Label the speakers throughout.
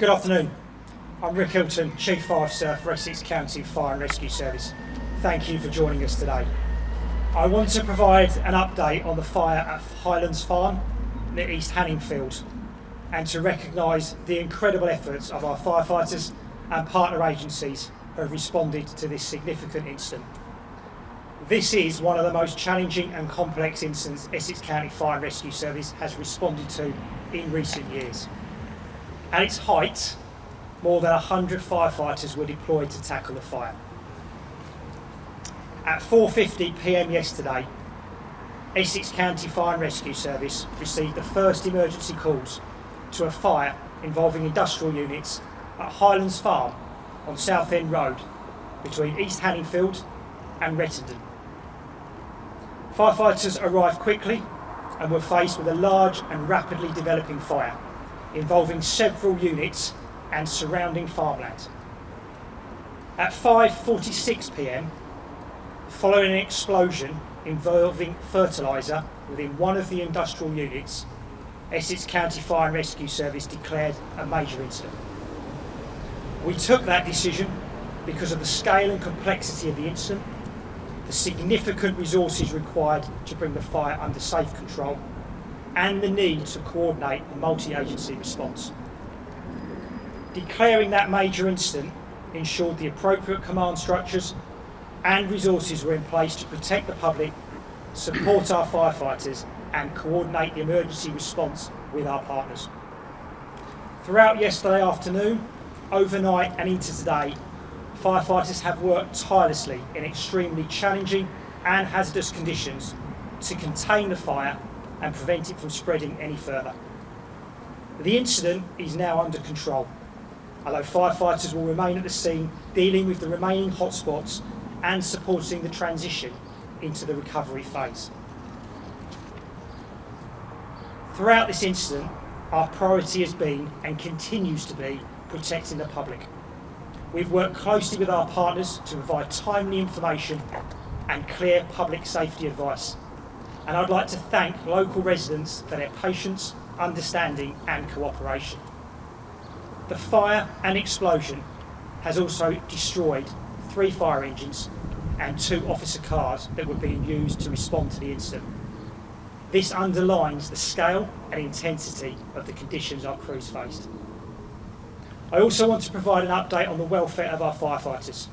Speaker 1: Good afternoon. I'm Rick Hilton, Chief Fire Officer for Essex County Fire and Rescue Service. Thank you for joining us today. I want to provide an update on the fire at Highlands Farm near East Hanningfield and to recognise the incredible efforts of our firefighters and partner agencies who have responded to this significant incident. This is one of the most challenging and complex incidents Essex County Fire and Rescue Service has responded to in recent years. At its height, more than 100 firefighters were deployed to tackle the fire. At 4:50 p.m. yesterday, Essex County Fire and Rescue Service received the first emergency calls to a fire involving industrial units at Highlands Farm on Southend Road between East Hanningfield and Rettendon. Firefighters arrived quickly and were faced with a large and rapidly developing fire involving several units and surrounding farmland. At 5:46 p.m, following an explosion involving fertiliser within one of the industrial units, Essex County Fire and Rescue Service declared a major incident. We took that decision because of the scale and complexity of the incident, the significant resources required to bring the fire under safe control, and the need to coordinate a multi-agency response. Declaring that major incident ensured the appropriate command structures and resources were in place to protect the public, support our firefighters, and coordinate the emergency response with our partners. Throughout yesterday afternoon, overnight and into today, firefighters have worked tirelessly in extremely challenging and hazardous conditions to contain the fire and prevent it from spreading any further. The incident is now under control, although firefighters will remain at the scene dealing with the remaining hotspots and supporting the transition into the recovery phase. Throughout this incident, our priority has been and continues to be protecting the public. We've worked closely with our partners to provide timely information and clear public safety advice. And I'd like to thank local residents for their patience, understanding and cooperation. The fire and explosion has also destroyed 3 fire engines and 2 officer cars that were being used to respond to the incident. This underlines the scale and intensity of the conditions our crews faced. I also want to provide an update on the welfare of our firefighters.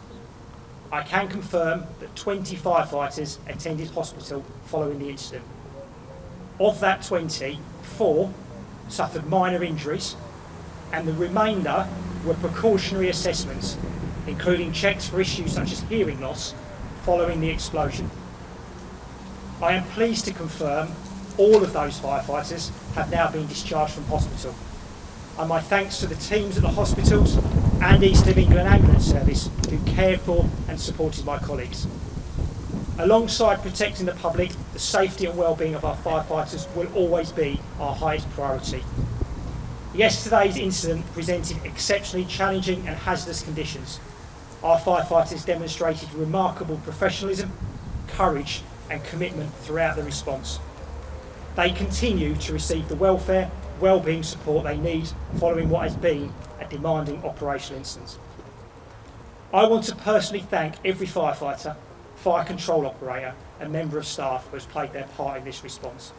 Speaker 1: I can confirm that 20 firefighters attended hospital following the incident. Of that 20, 4 suffered minor injuries and the remainder were precautionary assessments, including checks for issues such as hearing loss following the explosion. I am pleased to confirm all of those firefighters have now been discharged from hospital, and my thanks to the teams at the hospitals and East of England Ambulance Service who cared for and supported my colleagues. Alongside protecting the public, the safety and well-being of our firefighters will always be our highest priority. Yesterday's incident presented exceptionally challenging and hazardous conditions. Our firefighters demonstrated remarkable professionalism, courage and commitment throughout the response. They continue to receive the welfare, well-being support they need following what has been a demanding operational instance. I want to personally thank every firefighter, fire control operator and member of staff who has played their part in this response.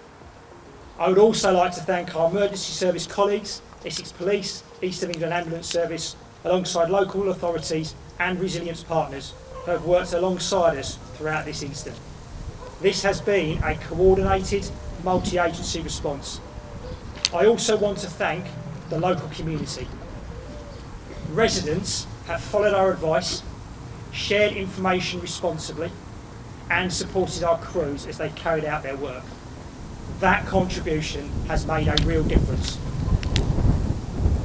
Speaker 1: I would also like to thank our emergency service colleagues, Essex Police, East of England Ambulance Service, alongside local authorities and resilience partners who have worked alongside us throughout this incident. This has been a coordinated, multi-agency response. I also want to thank the local community. Residents have followed our advice, shared information responsibly, and supported our crews as they carried out their work. That contribution has made a real difference.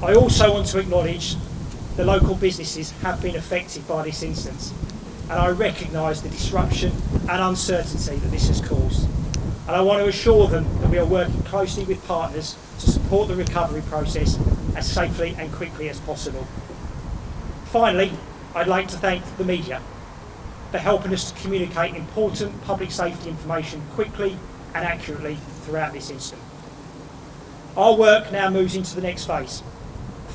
Speaker 1: I also want to acknowledge the local businesses have been affected by this incident, and I recognise the disruption and uncertainty that this has caused. And I want to assure them that we are working closely with partners to support the recovery process as safely and quickly as possible. Finally, I'd like to thank the media for helping us to communicate important public safety information quickly and accurately throughout this incident. Our work now moves into the next phase.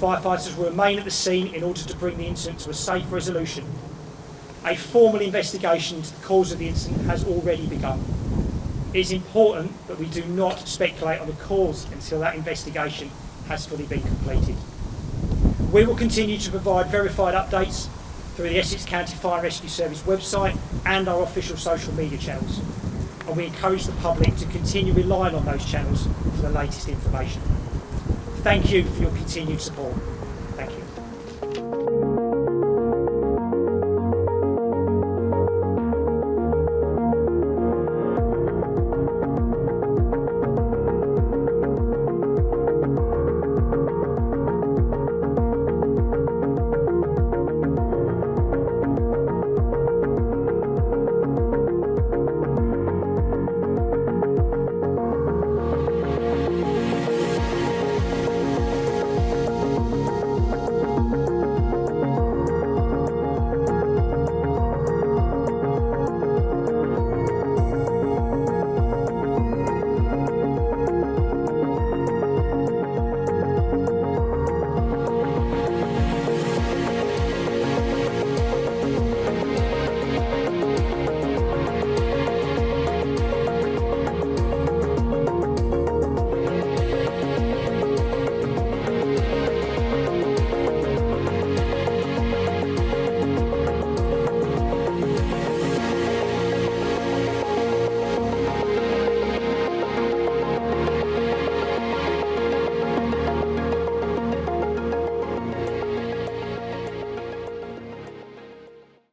Speaker 1: Firefighters will remain at the scene in order to bring the incident to a safe resolution. A formal investigation into the cause of the incident has already begun. It is important that we do not speculate on the cause until that investigation has fully been completed. We will continue to provide verified updates through the Essex County Fire and Rescue Service website and our official social media channels, and we encourage the public to continue relying on those channels for the latest information. Thank you for your continued support.